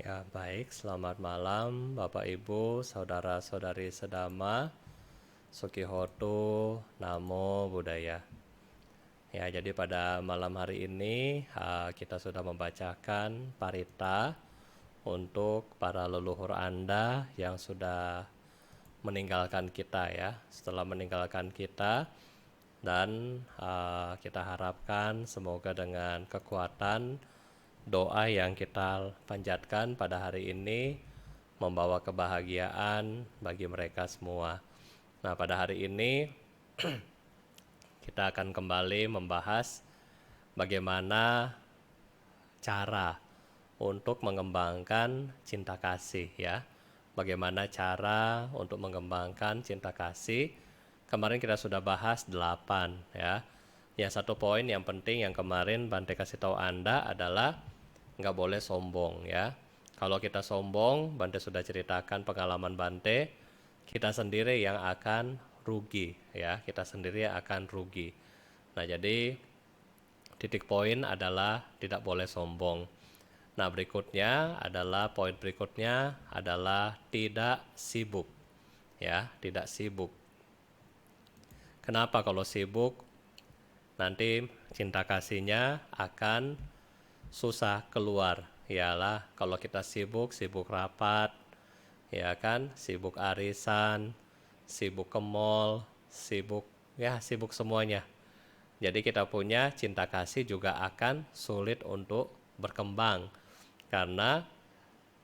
Ya, baik. Selamat malam, Bapak Ibu, saudara-saudari sedama, Sukihoto, Namo Buddhaya. Ya, jadi pada malam hari ini kita sudah membacakan parita untuk para leluhur Anda yang sudah meninggalkan kita ya. Setelah meninggalkan kita, dan kita harapkan semoga dengan kekuatan doa yang kita panjatkan pada hari ini membawa kebahagiaan bagi mereka semua. Nah, pada hari ini kita akan kembali membahas bagaimana cara untuk mengembangkan cinta kasih ya. Bagaimana cara untuk mengembangkan cinta kasih. Kemarin kita sudah bahas 8 ya. Yang satu poin yang penting yang kemarin Bante kasih tahu Anda adalah nggak boleh sombong ya. Kalau kita sombong, Bante sudah ceritakan pengalaman Bante, kita sendiri yang akan rugi ya. Kita sendiri yang akan rugi. Nah, jadi titik poin adalah tidak boleh sombong. Nah, berikutnya adalah poin berikutnya adalah tidak sibuk. Ya, tidak sibuk. Kenapa kalau sibuk? Nanti cinta kasihnya akan susah keluar. Ialah kalau kita sibuk, sibuk rapat, ya kan, sibuk arisan, sibuk ke mall, sibuk semuanya. Jadi kita punya cinta kasih juga akan sulit untuk berkembang. Karena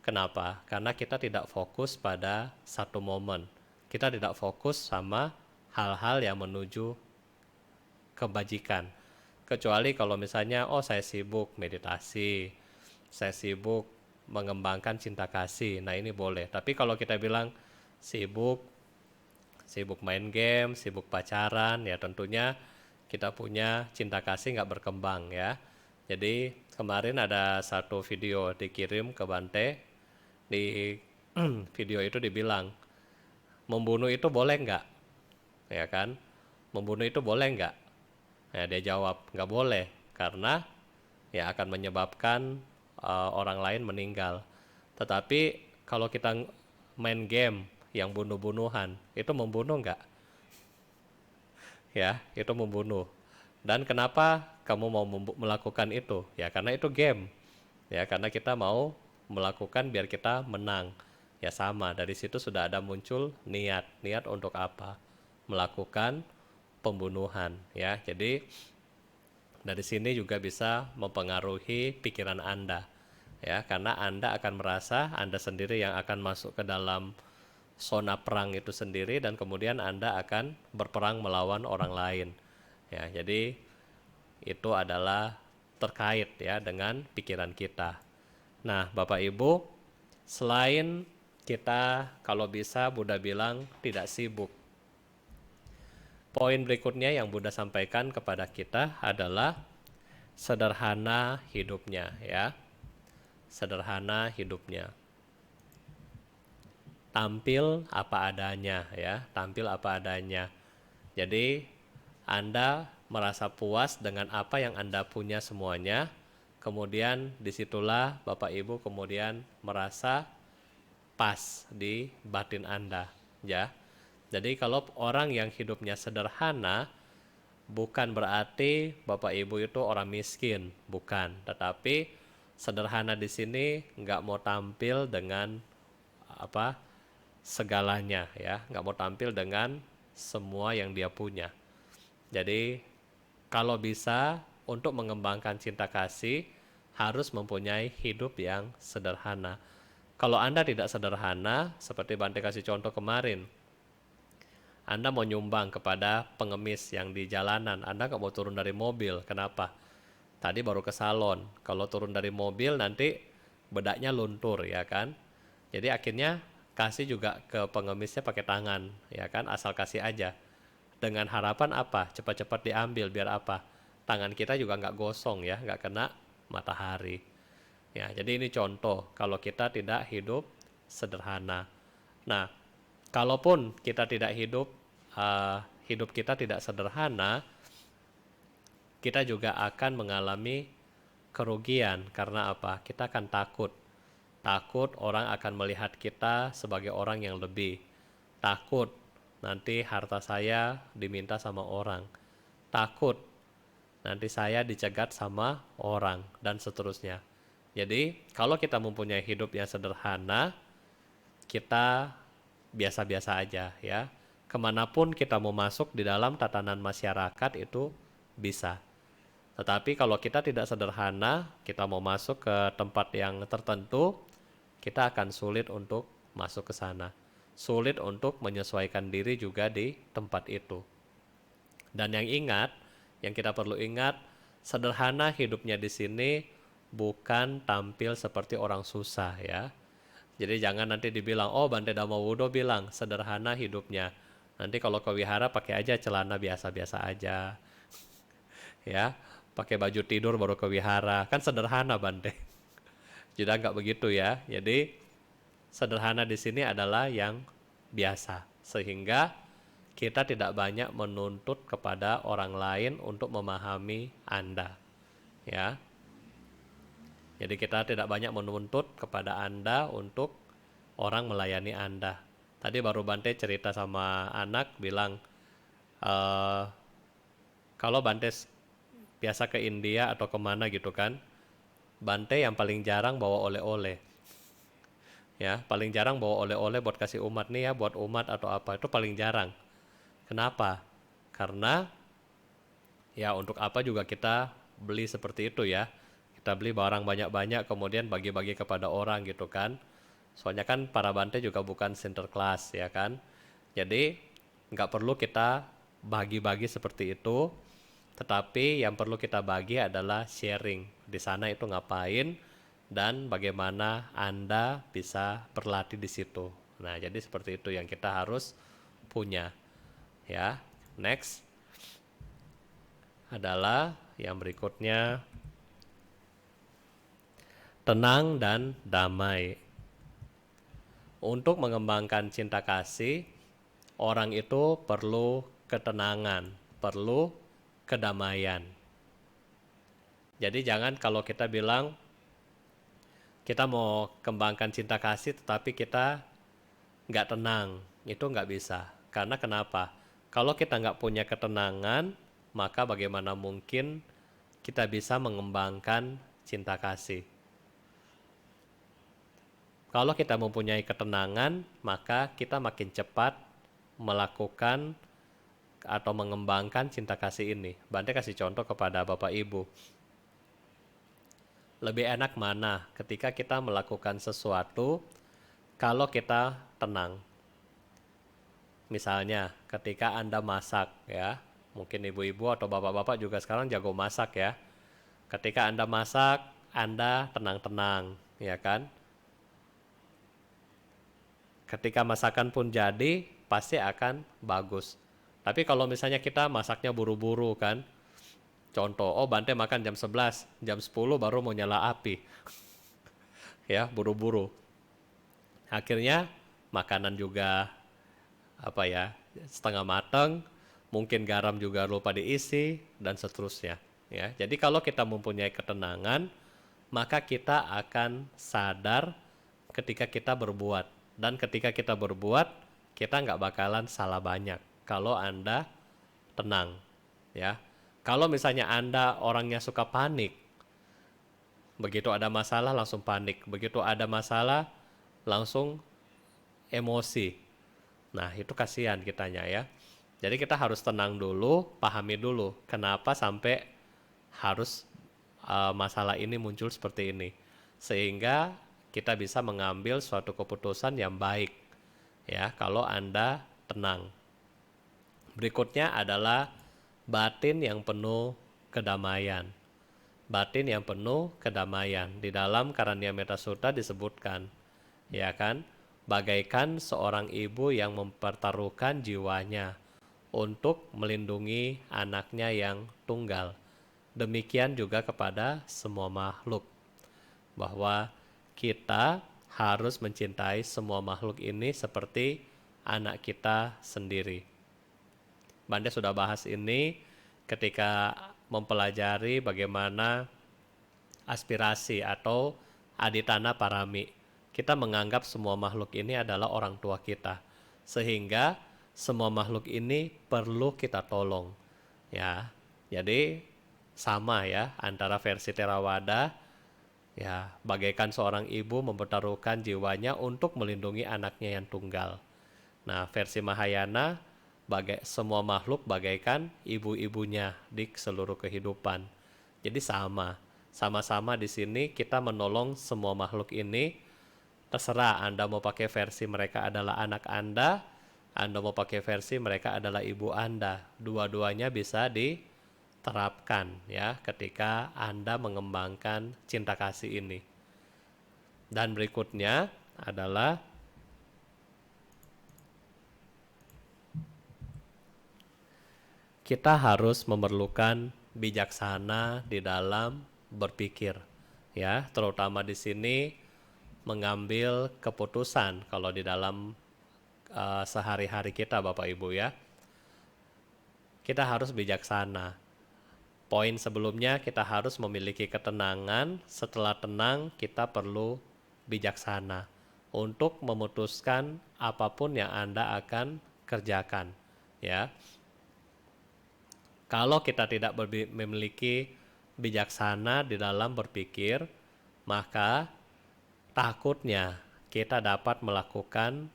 kenapa? Karena kita tidak fokus pada satu momen. Kita tidak fokus sama hal-hal yang menuju kebajikan. Kecuali kalau misalnya, saya sibuk meditasi, saya sibuk mengembangkan cinta kasih. Nah, ini boleh. Tapi kalau kita bilang sibuk main game, sibuk pacaran, ya tentunya kita punya cinta kasih nggak berkembang ya. Jadi kemarin ada satu video dikirim ke Bante. Di video itu dibilang, membunuh itu boleh nggak? Ya kan? Membunuh itu boleh nggak? Ya, dia jawab, nggak boleh. Karena ya akan menyebabkan orang lain meninggal. Tetapi kalau kita main game yang bunuh-bunuhan, itu membunuh nggak? Ya, itu membunuh. Dan kenapa kamu mau melakukan itu? Ya, karena itu game. Ya, karena kita mau melakukan biar kita menang. Ya sama, dari situ sudah ada muncul niat. Niat untuk apa? Melakukan pembunuhan. Ya, jadi dari sini juga bisa mempengaruhi pikiran Anda. Ya, karena Anda akan merasa Anda sendiri yang akan masuk ke dalam zona perang itu sendiri dan kemudian Anda akan berperang melawan orang lain. Ya, jadi itu adalah terkait ya dengan pikiran kita. Nah, Bapak Ibu, selain kita kalau bisa Buddha bilang tidak sibuk. Poin berikutnya yang Buddha sampaikan kepada kita adalah sederhana hidupnya ya. Sederhana hidupnya. Tampil apa adanya ya, tampil apa adanya. Jadi Anda merasa puas dengan apa yang Anda punya semuanya, kemudian disitulah Bapak Ibu kemudian merasa pas di batin Anda ya. Jadi kalau orang yang hidupnya sederhana, bukan berarti Bapak Ibu itu orang miskin, bukan. Tetapi sederhana di sini nggak mau tampil dengan segalanya ya, nggak mau tampil dengan semua yang dia punya. Jadi kalau bisa untuk mengembangkan cinta kasih harus mempunyai hidup yang sederhana. Kalau Anda tidak sederhana, seperti Bante kasih contoh kemarin, Anda mau nyumbang kepada pengemis yang di jalanan, Anda nggak mau turun dari mobil. Kenapa? Tadi baru ke salon. Kalau turun dari mobil nanti bedaknya luntur ya kan. Jadi akhirnya kasih juga ke pengemisnya pakai tangan ya kan, asal kasih aja. Dengan harapan apa? Cepat-cepat diambil biar apa? Tangan kita juga nggak gosong ya, nggak kena matahari. Ya, jadi ini contoh kalau kita tidak hidup sederhana. Nah, kalaupun kita tidak hidup kita tidak sederhana, kita juga akan mengalami kerugian. Karena apa? Kita akan takut. Takut orang akan melihat kita sebagai orang yang lebih. Takut nanti harta saya diminta sama orang. Takut nanti saya dicegat sama orang, dan seterusnya. Jadi, kalau kita mempunyai hidup yang sederhana, kita biasa-biasa aja ya. Kemanapun kita mau masuk di dalam tatanan masyarakat itu bisa. Tetapi kalau kita tidak sederhana, kita mau masuk ke tempat yang tertentu, kita akan sulit untuk masuk ke sana. Sulit untuk menyesuaikan diri juga di tempat itu. Dan yang kita perlu ingat, sederhana hidupnya di sini bukan tampil seperti orang susah ya. Jadi jangan nanti dibilang, oh Bante Dhamma bilang sederhana hidupnya. Nanti kalau ke wihara pakai aja celana biasa-biasa aja. Ya, pakai baju tidur baru ke wihara. Kan sederhana Bante. Jadi nggak begitu ya. Jadi sederhana di sini adalah yang biasa. Sehingga kita tidak banyak menuntut kepada orang lain untuk memahami Anda. Ya. Jadi kita tidak banyak menuntut kepada Anda untuk orang melayani Anda. Tadi baru Bante cerita sama anak bilang, kalau Bante biasa ke India atau kemana gitu kan, Bante yang paling jarang bawa oleh-oleh. Ya, paling jarang bawa oleh-oleh buat kasih umat nih ya, buat umat atau apa, itu paling jarang. Kenapa? Karena ya untuk apa juga kita beli seperti itu ya. Kita beli barang banyak-banyak kemudian bagi-bagi kepada orang gitu kan. Soalnya kan para Bante juga bukan sinterklas ya kan. Jadi nggak perlu kita bagi-bagi seperti itu. Tetapi yang perlu kita bagi adalah sharing. Di sana itu ngapain dan bagaimana Anda bisa berlatih di situ. Nah, jadi seperti itu yang kita harus punya. Ya, next adalah yang berikutnya, tenang dan damai. Untuk mengembangkan cinta kasih, orang itu perlu ketenangan, perlu kedamaian. Jadi jangan kalau kita bilang kita mau kembangkan cinta kasih tetapi kita nggak tenang, itu nggak bisa. Karena kenapa? Kalau kita nggak punya ketenangan, maka bagaimana mungkin kita bisa mengembangkan cinta kasih? Kalau kita mempunyai ketenangan, maka kita makin cepat melakukan atau mengembangkan cinta kasih ini. Bante kasih contoh kepada Bapak Ibu. Lebih enak mana ketika kita melakukan sesuatu kalau kita tenang? Misalnya ketika Anda masak ya, mungkin ibu-ibu atau bapak-bapak juga sekarang jago masak ya. Ketika Anda masak, Anda tenang-tenang, ya kan? Ketika masakan pun jadi, pasti akan bagus. Tapi kalau misalnya kita masaknya buru-buru kan, contoh, oh Bante makan jam 11, jam 10 baru mau nyala api. Ya, buru-buru. Akhirnya makanan juga apa ya, setengah matang, mungkin garam juga lupa diisi dan seterusnya, ya. Jadi kalau kita mempunyai ketenangan, maka kita akan sadar ketika kita berbuat, dan ketika kita berbuat, kita nggak bakalan salah banyak kalau Anda tenang, ya. Kalau misalnya Anda orangnya suka panik, begitu ada masalah langsung panik, begitu ada masalah langsung emosi. Nah, itu kasihan kitanya ya. Jadi kita harus tenang dulu, pahami dulu kenapa sampai harus masalah ini muncul seperti ini. Sehingga kita bisa mengambil suatu keputusan yang baik. Ya, kalau Anda tenang. Berikutnya adalah batin yang penuh kedamaian. Batin yang penuh kedamaian. Di dalam Karanyameta Sutta disebutkan, ya kan? Bagaikan seorang ibu yang mempertaruhkan jiwanya untuk melindungi anaknya yang tunggal. Demikian juga kepada semua makhluk. Bahwa kita harus mencintai semua makhluk ini seperti anak kita sendiri. Bante sudah bahas ini ketika mempelajari bagaimana aspirasi atau aditana parami. kita menganggap semua makhluk ini adalah orang tua kita. Sehingga semua makhluk ini perlu kita tolong. Ya. Jadi sama ya antara versi Theravada, ya, bagaikan seorang ibu mempertaruhkan jiwanya untuk melindungi anaknya yang tunggal. Nah, versi Mahayana, semua makhluk bagaikan ibu-ibunya di seluruh kehidupan. Jadi sama-sama di sini kita menolong semua makhluk ini. Terserah Anda mau pakai versi mereka adalah anak Anda mau pakai versi mereka adalah ibu Anda. Dua-duanya bisa diterapkan ya ketika Anda mengembangkan cinta kasih ini. Dan berikutnya adalah kita harus memerlukan bijaksana di dalam berpikir, ya, terutama di sini mengambil keputusan kalau di dalam sehari-hari kita, Bapak Ibu ya. Kita harus bijaksana. Poin sebelumnya kita harus memiliki ketenangan, setelah tenang kita perlu bijaksana untuk memutuskan apapun yang Anda akan kerjakan, ya. Kalau kita tidak memiliki bijaksana di dalam berpikir, maka takutnya kita dapat melakukan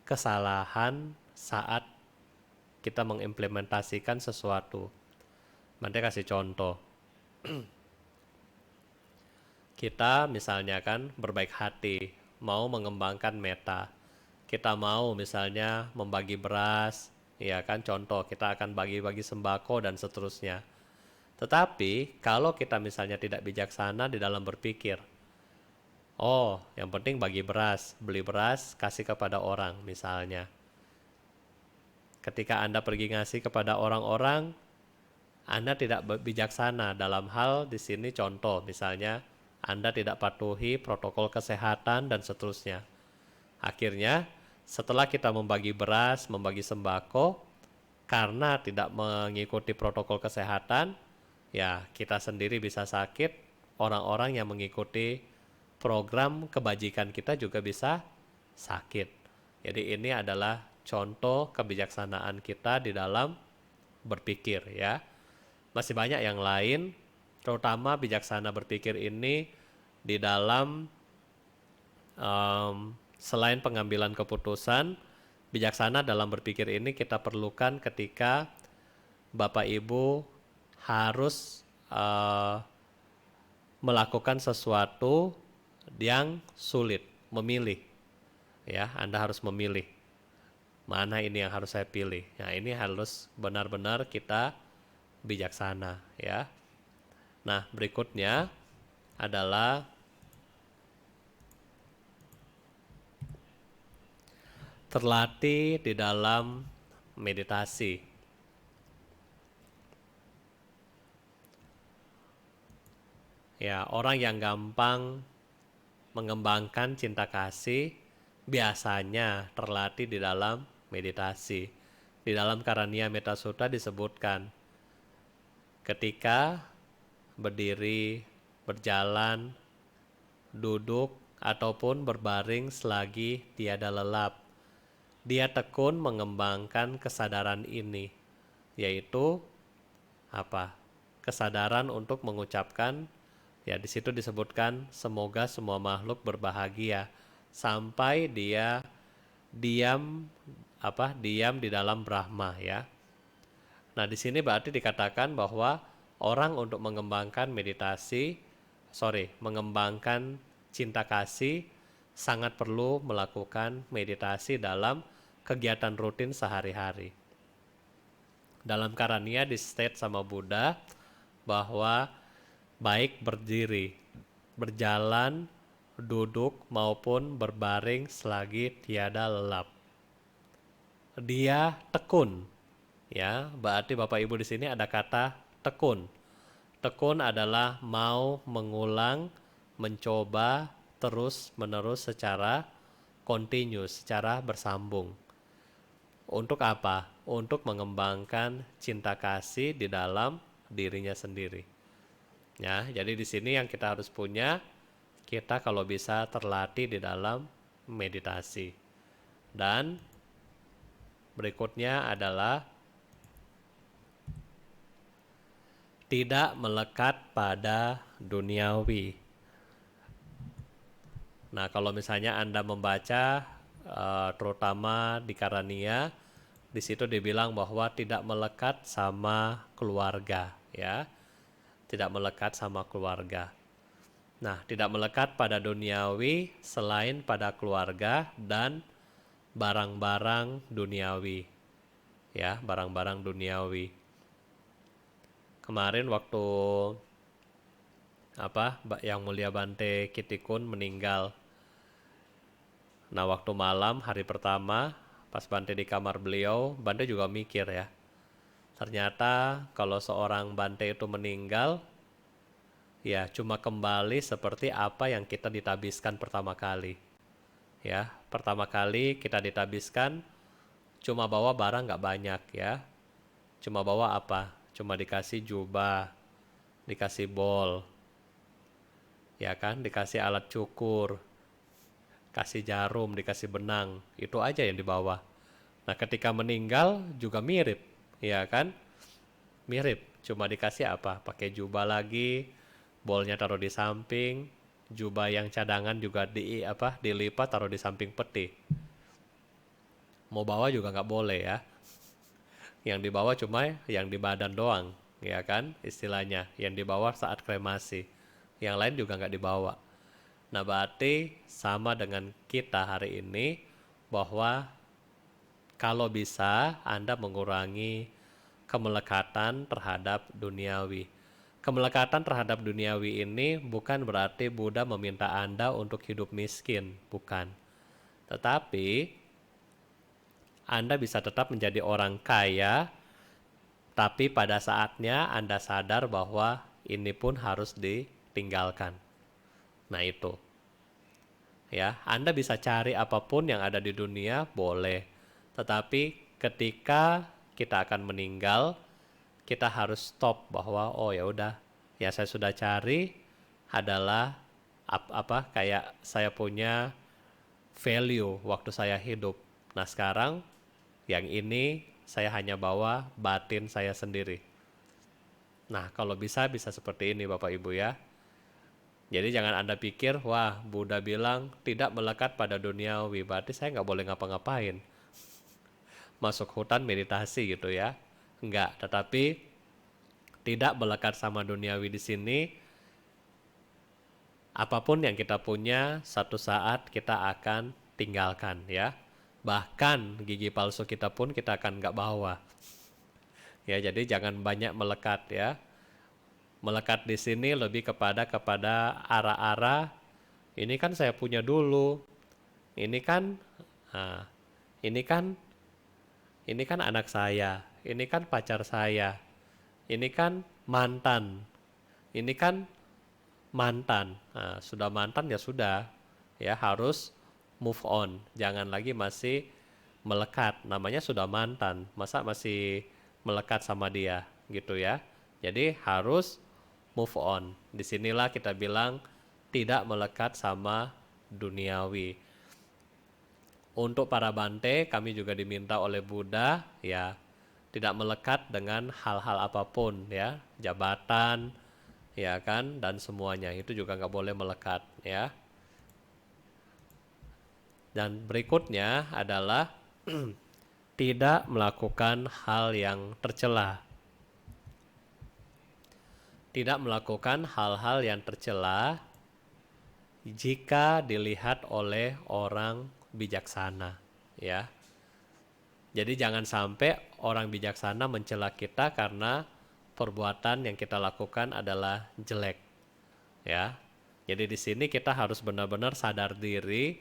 kesalahan saat kita mengimplementasikan sesuatu. Nanti kasih contoh. Kita misalnya kan berbaik hati, mau mengembangkan meta. Kita mau misalnya membagi beras, ya kan, contoh kita akan bagi-bagi sembako dan seterusnya. Tetapi kalau kita misalnya tidak bijaksana di dalam berpikir, oh yang penting bagi beras, beli beras, kasih kepada orang misalnya. Ketika Anda pergi ngasih kepada orang-orang, Anda tidak bijaksana dalam hal di sini, contoh misalnya Anda tidak patuhi protokol kesehatan dan seterusnya. Akhirnya setelah kita membagi beras, membagi sembako, karena tidak mengikuti protokol kesehatan, ya kita sendiri bisa sakit, orang-orang yang mengikuti program kebajikan kita juga bisa sakit. Jadi ini adalah contoh kebijaksanaan kita di dalam berpikir ya. Masih banyak yang lain, terutama bijaksana berpikir ini di dalam selain pengambilan keputusan, bijaksana dalam berpikir ini kita perlukan ketika Bapak Ibu harus melakukan sesuatu yang sulit, memilih. Ya, Anda harus memilih. Mana ini yang harus saya pilih? Nah, ini harus benar-benar kita bijaksana ya. Nah, berikutnya adalah terlatih di dalam meditasi. Ya, orang yang gampang mengembangkan cinta kasih biasanya terlatih di dalam meditasi. Di dalam Karania Metta Sutta disebutkan, ketika berdiri, berjalan, duduk, ataupun berbaring selagi tiada lelap, dia tekun mengembangkan kesadaran ini, yaitu apa? Kesadaran untuk mengucapkan, ya di situ disebutkan semoga semua makhluk berbahagia sampai dia diam di dalam Brahma ya. Nah, di sini berarti dikatakan bahwa orang untuk mengembangkan mengembangkan cinta kasih sangat perlu melakukan meditasi dalam kegiatan rutin sehari-hari. Dalam Karania di state sama Buddha bahwa baik berdiri, berjalan, duduk maupun berbaring selagi tiada lelap, dia tekun. Ya, berarti Bapak Ibu di sini ada kata tekun. Tekun adalah mau mengulang, mencoba terus-menerus secara continuous, secara bersambung. Untuk apa? Untuk mengembangkan cinta kasih di dalam dirinya sendiri. Ya, jadi di sini yang kita harus punya, kita kalau bisa terlatih di dalam meditasi. Dan berikutnya adalah tidak melekat pada duniawi. Nah, kalau misalnya Anda membaca terutama di Karania, di situ dibilang bahwa tidak melekat sama keluarga, ya. Tidak melekat sama keluarga. Nah, tidak melekat pada duniawi selain pada keluarga dan barang-barang duniawi. Ya, barang-barang duniawi. Kemarin waktu yang mulia Bante Kitikun meninggal. Nah, waktu malam hari pertama pas Bante di kamar beliau, Bante juga mikir ya. Ternyata kalau seorang Bante itu meninggal, ya cuma kembali seperti apa yang kita ditabiskan pertama kali. Ya, pertama kali kita ditabiskan cuma bawa barang nggak banyak ya. Cuma bawa apa? Cuma dikasih jubah, dikasih bol, ya kan, dikasih alat cukur, kasih jarum, dikasih benang, itu aja yang dibawa. Nah, ketika meninggal juga mirip, ya kan? Mirip, cuma dikasih apa? Pakai jubah lagi, bolnya taruh di samping, jubah yang cadangan juga dilipat taruh di samping peti. Mau bawa juga nggak boleh ya. Yang dibawa cuma yang di badan doang, ya kan? Istilahnya, yang dibawa saat kremasi. Yang lain juga nggak dibawa. Nah, berarti sama dengan kita hari ini bahwa kalau bisa Anda mengurangi kemelekatan terhadap duniawi. Kemelekatan terhadap duniawi ini bukan berarti Buddha meminta Anda untuk hidup miskin, bukan. Tetapi Anda bisa tetap menjadi orang kaya, tapi pada saatnya Anda sadar bahwa ini pun harus ditinggalkan. Nah, itu. Ya, Anda bisa cari apapun yang ada di dunia, boleh. Tetapi ketika kita akan meninggal, kita harus stop bahwa oh ya udah, yang saya sudah cari adalah kayak saya punya value waktu saya hidup. Nah, sekarang yang ini saya hanya bawa batin saya sendiri. Nah, kalau bisa seperti ini Bapak Ibu ya. Jadi jangan Anda pikir, wah Buddha bilang tidak melekat pada duniawi, berarti saya nggak boleh ngapa-ngapain. Masuk hutan meditasi gitu ya. Enggak, tetapi tidak melekat sama duniawi di sini. Apapun yang kita punya, satu saat kita akan tinggalkan ya. Bahkan gigi palsu kita pun kita akan nggak bawa. Ya, jadi jangan banyak melekat ya. Melekat di sini lebih kepada arah-arah. Ini kan saya punya dulu. Ini kan, nah, ini kan, ini kan anak saya. Ini kan pacar saya. Ini kan mantan. Ini kan mantan. Nah, sudah mantan ya sudah. Ya harus move on. Jangan lagi masih melekat. Namanya sudah mantan. Masa masih melekat sama dia gitu ya. Jadi harus move on. Disinilah kita bilang tidak melekat sama duniawi. Untuk para Bante, kami juga diminta oleh Buddha ya tidak melekat dengan hal-hal apapun ya, jabatan ya kan, dan semuanya itu juga nggak boleh melekat ya. Dan berikutnya adalah tidak melakukan hal yang tercela. Tidak melakukan hal-hal yang tercela jika dilihat oleh orang bijaksana ya. Jadi jangan sampai orang bijaksana mencela kita karena perbuatan yang kita lakukan adalah jelek ya. Jadi di sini kita harus benar-benar sadar diri,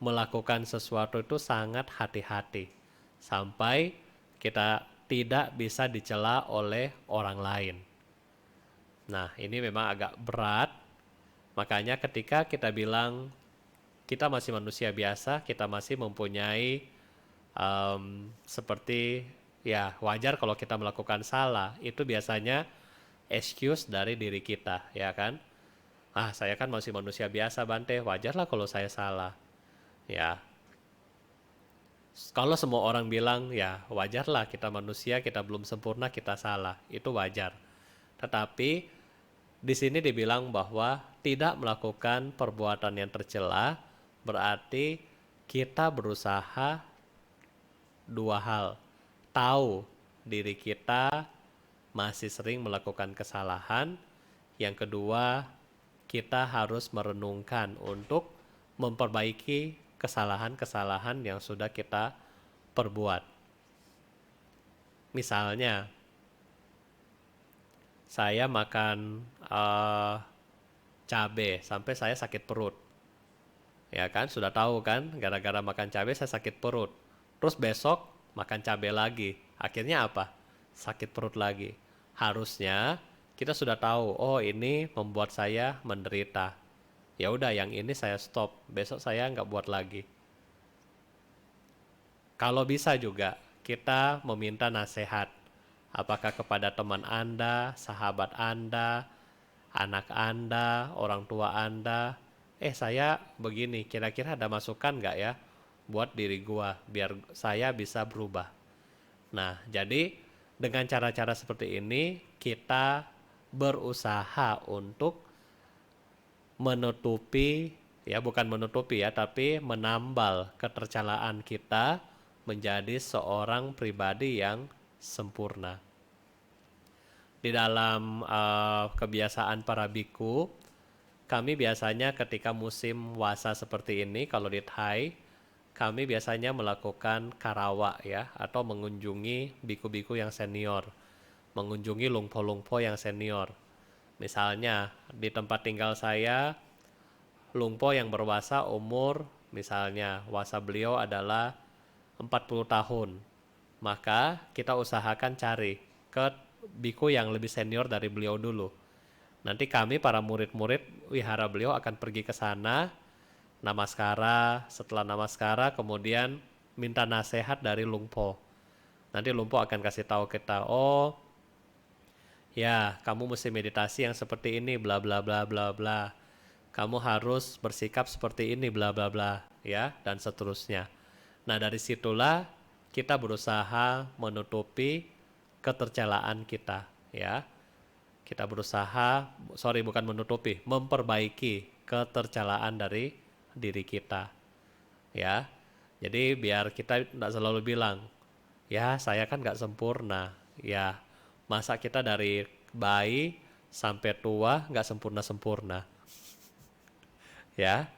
melakukan sesuatu itu sangat hati-hati sampai kita tidak bisa dicela oleh orang lain. Nah, ini memang agak berat. Makanya ketika kita bilang kita masih manusia biasa, kita masih mempunyai seperti ya wajar kalau kita melakukan salah. Itu biasanya excuse dari diri kita, ya kan? Ah, saya kan masih manusia biasa Bante, wajarlah kalau saya salah. Ya, kalau semua orang bilang ya wajarlah kita manusia, kita belum sempurna, kita salah, itu wajar. Tetapi di sini dibilang bahwa tidak melakukan perbuatan yang tercela berarti kita berusaha dua hal. Tahu diri kita masih sering melakukan kesalahan. Yang kedua, kita harus merenungkan untuk memperbaiki kesalahan-kesalahan yang sudah kita perbuat. Misalnya, saya makan cabai sampai saya sakit perut. Ya kan, sudah tahu kan, gara-gara makan cabai saya sakit perut. Terus besok makan cabai lagi. Akhirnya apa? Sakit perut lagi. Harusnya kita sudah tahu, oh ini membuat saya menderita. Ya udah, yang ini saya stop. Besok saya nggak buat lagi. Kalau bisa juga kita meminta nasihat. Apakah kepada teman Anda, sahabat Anda, anak Anda, orang tua Anda, saya begini, kira-kira ada masukan nggak ya buat diri gua biar saya bisa berubah. Nah, jadi dengan cara-cara seperti ini kita berusaha untuk menutupi, ya bukan menutupi ya, tapi menambal ketercelaan kita menjadi seorang pribadi yang sempurna. Di dalam kebiasaan para biku, kami biasanya ketika musim wasa seperti ini, kalau di Thai, kami biasanya melakukan karawa ya, atau mengunjungi biku-biku yang senior, mengunjungi lungpo-lungpo yang senior. Misalnya di tempat tinggal saya, lungpo yang berwasa umur, misalnya wasa beliau adalah 40 tahun. Maka kita usahakan cari ke biku yang lebih senior dari beliau dulu. Nanti kami para murid-murid wihara beliau akan pergi ke sana, namaskara, setelah namaskara kemudian minta nasihat dari lungpo. Nanti lungpo akan kasih tahu kita, oh ya kamu mesti meditasi yang seperti ini, bla bla bla bla bla. Kamu harus bersikap seperti ini, bla bla bla, ya, dan seterusnya. Nah dari situlah kita berusaha menutupi ketercelaan kita, ya. Kita berusaha, bukan menutupi, memperbaiki ketercelaan dari diri kita, ya. Jadi biar kita tidak selalu bilang, ya saya kan nggak sempurna, ya masa kita dari bayi sampai tua nggak sempurna-sempurna, ya.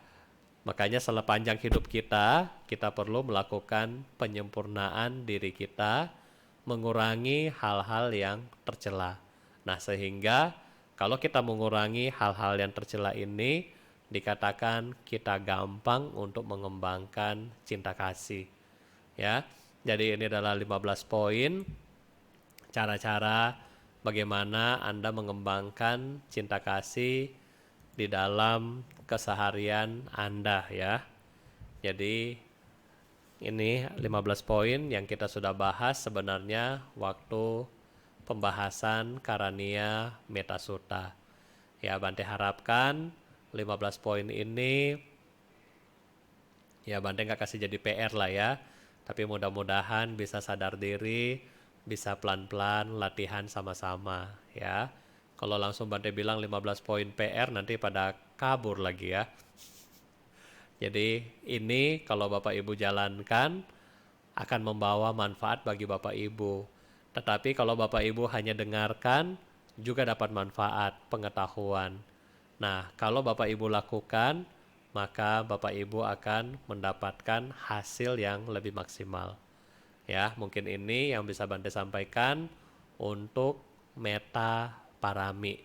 Makanya sepanjang hidup kita perlu melakukan penyempurnaan diri kita, mengurangi hal-hal yang tercela. Nah, sehingga kalau kita mengurangi hal-hal yang tercela ini, dikatakan kita gampang untuk mengembangkan cinta kasih. Ya. Jadi ini adalah 15 poin cara-cara bagaimana Anda mengembangkan cinta kasih di dalam keseharian Anda ya. Jadi ini 15 poin yang kita sudah bahas sebenarnya waktu pembahasan Karania Metta Sutta. Ya, Bante harapkan 15 poin ini ya Bante nggak kasih jadi PR lah ya. Tapi mudah-mudahan bisa sadar diri, bisa pelan-pelan latihan sama-sama ya. Kalau langsung Bante bilang 15 poin PR nanti pada kabur lagi ya. Jadi ini kalau Bapak Ibu jalankan akan membawa manfaat bagi Bapak Ibu. Tetapi kalau Bapak Ibu hanya dengarkan juga dapat manfaat pengetahuan. Nah, kalau Bapak Ibu lakukan, maka Bapak Ibu akan mendapatkan hasil yang lebih maksimal. Ya, mungkin ini yang bisa Bante sampaikan untuk meta parami.